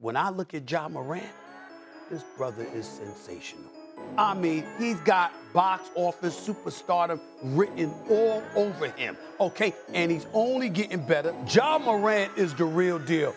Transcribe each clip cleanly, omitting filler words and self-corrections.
when I look at Ja Morant, this brother is sensational. I mean, he's got box office superstardom written all over him, okay? And he's only getting better. Ja Morant is the real deal.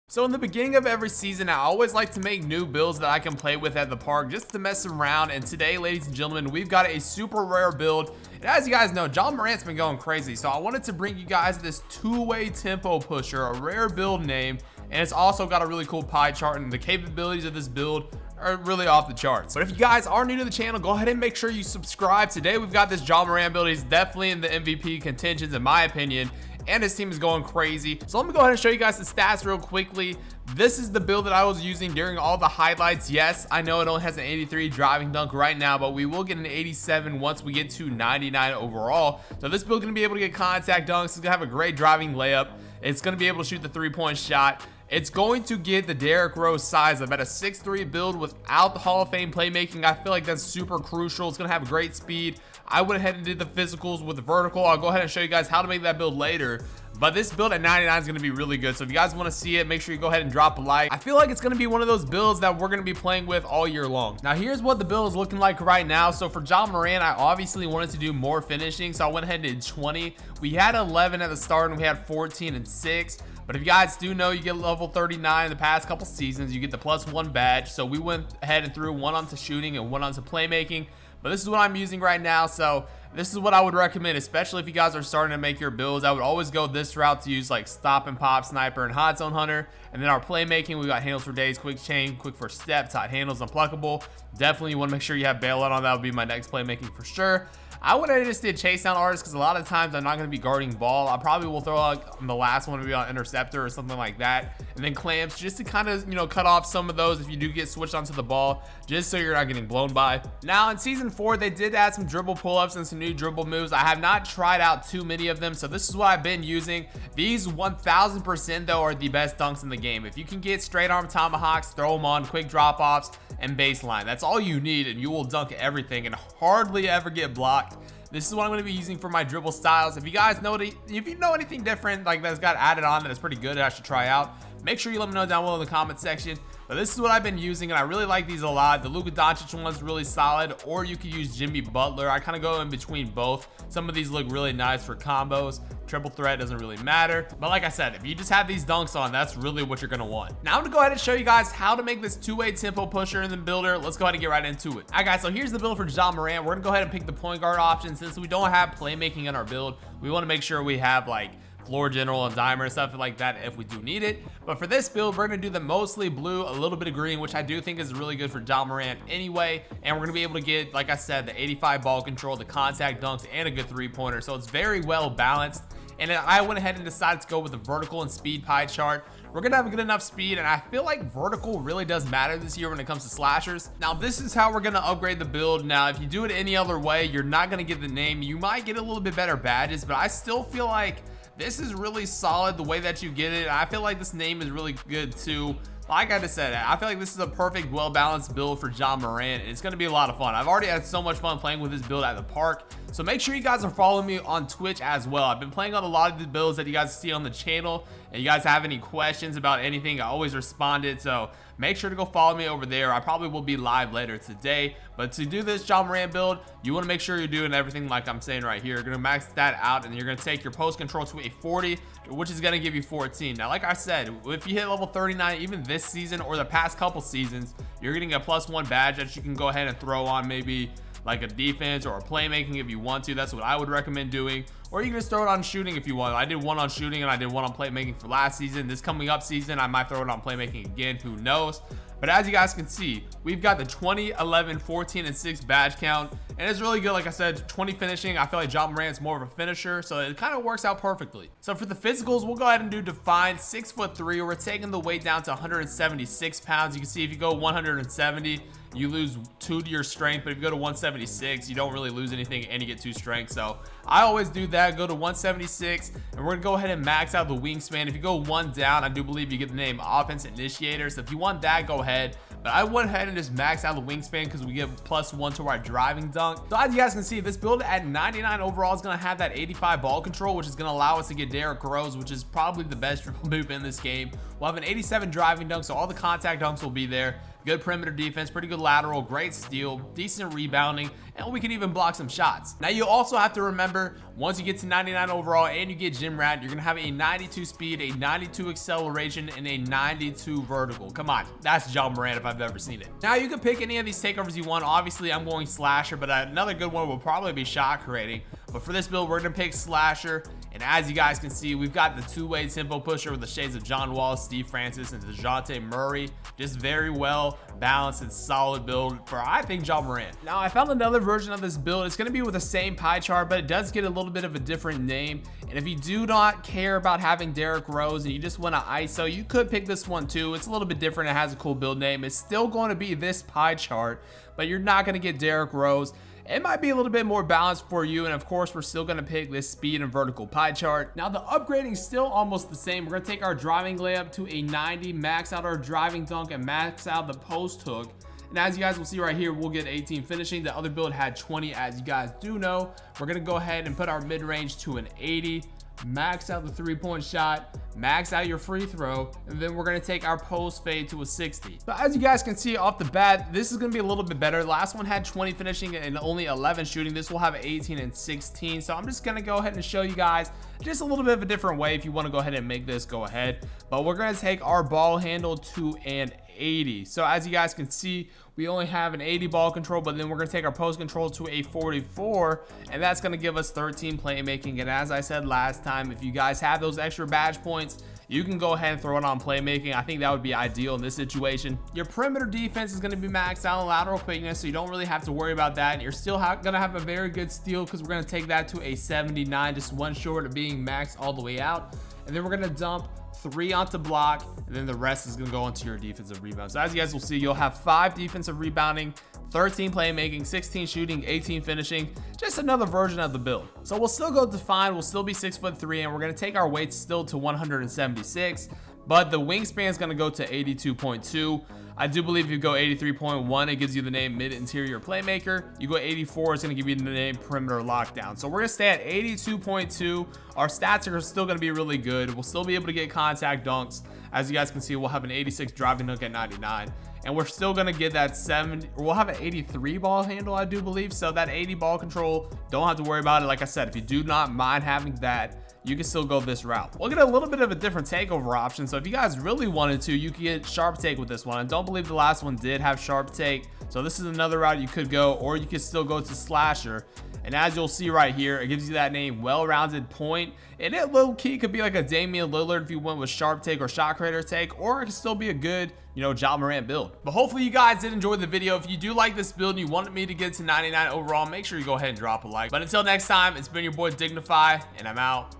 So in the beginning of every season, I always like to make new builds that I can play with at the park just to mess around. And today, ladies and gentlemen, we've got a super rare build. And as you guys know, Ja Morant's been going crazy. So I wanted to bring you guys this two-way tempo pusher, a rare build name. And it's also got a really cool pie chart, and the capabilities of this build are really off the charts. But if you guys are new to the channel, go ahead and make sure you subscribe. Today, we've got this Ja Morant build. He's definitely in the MVP contentions, in my opinion. And his team is going crazy. So let me go ahead and show you guys the stats real quickly. This is the build that I was using during all the highlights. Yes, I know it only has an 83 driving dunk right now, but we will get an 87 once we get to 99 overall. So this build is going to be able to get contact dunks. It's going to have a great driving layup. It's going to be able to shoot the three-point shot. It's going to get the Derrick Rose size of at a 6'3" build without the Hall of Fame playmaking. I feel like that's super crucial. It's going to have great speed. I went ahead and did the physicals with the vertical. I'll go ahead and show you guys how to make that build later. But this build at 99 is going to be really good. So if you guys want to see it, make sure you go ahead and drop a like. I feel like it's going to be one of those builds that we're going to be playing with all year long. Now, here's what the build is looking like right now. So for Ja Morant, I obviously wanted to do more finishing. So I went ahead and did 20. We had 11 at the start, and we had 14 and 6. But if you guys do know, you get level 39 in the past couple seasons. You get the +1 badge. So we went ahead and threw one onto shooting and one onto playmaking. But this is what I'm using right now. So this is what I would recommend, especially if you guys are starting to make your builds. I would always go this route to use like stop and pop, sniper, and hot zone hunter. And then our playmaking, we got handles for days, quick chain, quick first step, tight handles, unpluckable. Definitely you want to make sure you have bailout on. That would be my next playmaking for sure. I would have just did chase down artists because a lot of times I'm not going to be guarding ball. I probably will throw like the last one to be on interceptor or something like that, and then clamps just to kind of, you know, cut off some of those if you do get switched onto the ball, just so you're not getting blown by. Now in season 4, they did add some dribble pull-ups and some new dribble moves. I have not tried out too many of them, so this is what I've been using. These 1000% though are the best dunks in the game. If you can get straight arm tomahawks, throw them on, quick drop offs, and baseline, that's all you need, and you will dunk everything and hardly ever get blocked. This is what I'm going to be using for my dribble styles. If you guys know if you know anything different like that's got added on that is pretty good that I should try out, make sure you let me know down below in the comment section. But this is what I've been using, and I really like these a lot. The Luka Doncic one is really solid, or you could use Jimmy Butler. I kind of go in between both. Some of these look really nice for combos. Triple threat doesn't really matter. But like I said, if you just have these dunks on, that's really what you're going to want. Now I'm going to go ahead and show you guys how to make this two-way tempo pusher in the builder. Let's go ahead and get right into it. All right, guys, so here's the build for Ja Morant. We're going to go ahead and pick the point guard option. Since we don't have playmaking in our build, we want to make sure we have like floor general and dimer and stuff like that if we do need it. But for this build, we're going to do the mostly blue, a little bit of green, which I do think is really good for Ja Morant anyway. And we're going to be able to get, like I said, the 85 ball control, the contact dunks, and a good three-pointer. So it's very well balanced. And I went ahead and decided to go with the vertical and speed pie chart. We're gonna have a good enough speed, and I feel like vertical really does matter this year when it comes to slashers. Now this is how we're gonna upgrade the build. Now if you do it any other way, you're not gonna get the name. You might get a little bit better badges, but I still feel like this is really solid the way that you get it. I feel like this name is really good too. Like I just said, I feel like this is a perfect, well-balanced build for Ja Morant, and it's going to be a lot of fun. I've already had so much fun playing with this build at the park, so make sure you guys are following me on Twitch as well. I've been playing on a lot of the builds that you guys see on the channel, and you guys have any questions about anything, I always responded, so make sure to go follow me over there. I probably will be live later today, but to do this Ja Morant build, you want to make sure you're doing everything like I'm saying right here. You're going to max that out, and you're going to take your post control to a 40, which is going to give you 14. Now, like I said, if you hit level 39, even this season or the past couple seasons, you're getting a +1 badge that you can go ahead and throw on maybe like a defense or a playmaking if you want to. That's what I would recommend doing. Or you can just throw it on shooting if you want. I did one on shooting and I did one on playmaking for last season. This coming up season, I might throw it on playmaking again, who knows. But as you guys can see, we've got the 20, 11, 14, and 6 badge count, and it's really good. Like I said, 20 finishing. I feel like Ja Morant's more of a finisher, so it kind of works out perfectly. So for the physicals, we'll go ahead and do defined 6'3". We're taking the weight down to 176 pounds. You can see if you go 170, you lose 2 to your strength, but if you go to 176, you don't really lose anything and you get 2 strength. So I always do that, go to 176, and we're gonna go ahead and max out the wingspan. If you go 1 down, I do believe you get the name offense initiator. So if you want that, go ahead. But I went ahead and just maxed out the wingspan because we get +1 to our driving dunk. So as you guys can see, this build at 99 overall is going to have that 85 ball control, which is going to allow us to get Derrick Rose, which is probably the best dribble move in this game. We'll have an 87 driving dunk, so all the contact dunks will be there. Good perimeter defense, pretty good lateral, great steal, decent rebounding, and we can even block some shots. Now you also have to remember, once you get to 99 overall and you get Gym Rat, you're gonna have a 92 speed, a 92 acceleration, and a 92 vertical. Come on, that's Ja Morant if I've ever seen it. Now you can pick any of these takeovers you want. Obviously I'm going Slasher, but another good one will probably be shot creating. But for this build, we're gonna pick Slasher. And as you guys can see, we've got the two-way tempo pusher with the shades of John Wall, Steve Francis, and DeJounte Murray. Just very well balanced and solid build for, I think, Ja Morant. Now, I found another version of this build. It's going to be with the same pie chart, but it does get a little bit of a different name. And if you do not care about having Derrick Rose and you just want to ISO, you could pick this one too. It's a little bit different. It has a cool build name. It's still going to be this pie chart, but you're not going to get Derrick Rose. It might be a little bit more balanced for you, and of course we're still going to pick this speed and vertical pie chart. Now the upgrading is still almost the same. We're going to take our driving layup to a 90, max out our driving dunk, and max out the post hook. And as you guys will see right here, we'll get 18 finishing. The other build had 20, as you guys do know. We're going to go ahead and put our mid-range to an 80, max out the 3-point shot, max out your free throw, and then we're going to take our post fade to a 60. So as you guys can see off the bat, this is going to be a little bit better. Last one had 20 finishing and only 11 shooting. This will have 18 and 16. So I'm just going to go ahead and show you guys just a little bit of a different way. If you want to go ahead and make this, go ahead. But we're going to take our ball handle to an 80. So as you guys can see, we only have an 80 ball control, but then we're going to take our post control to a 44, and that's going to give us 13 playmaking. And as I said last time, if you guys have those extra badge points, you can go ahead and throw it on playmaking. I think that would be ideal in this situation. Your perimeter defense is going to be maxed out on lateral quickness, so you don't really have to worry about that. And you're still going to have a very good steal because we're going to take that to a 79, just one short of being maxed all the way out. And then we're going to dump 3 onto block, and then the rest is going to go into your defensive rebound. So as you guys will see, you'll have 5 defensive rebounding, 13 playmaking, 16 shooting, 18 finishing, just another version of the build. So we'll still go defined, we'll still be 6'3", and we're going to take our weights still to 176, but the wingspan is going to go to 82.2. I do believe if you go 83.1, it gives you the name mid-interior playmaker. You go 84, it's going to give you the name perimeter lockdown. So we're going to stay at 82.2. Our stats are still going to be really good. We'll still be able to get contact dunks. As you guys can see, we'll have an 86 driving dunk at 99. And we're still going to get that 70, or we'll have an 83 ball handle, I do believe. So that 80 ball control, don't have to worry about it. Like I said, if you do not mind having that, you can still go this route. We'll get a little bit of a different takeover option. So if you guys really wanted to, you could get sharp take with this one. I don't believe the last one did have sharp take. So this is another route you could go, or you could still go to slasher. And as you'll see right here, it gives you that name, well-rounded point. And it low key could be like a Damian Lillard if you went with sharp take or shot creator take, or it could still be a good, Ja Morant build. But hopefully you guys did enjoy the video. If you do like this build and you wanted me to get to 99 overall, make sure you go ahead and drop a like. But until next time, it's been your boy Dignify, and I'm out.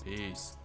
Peace.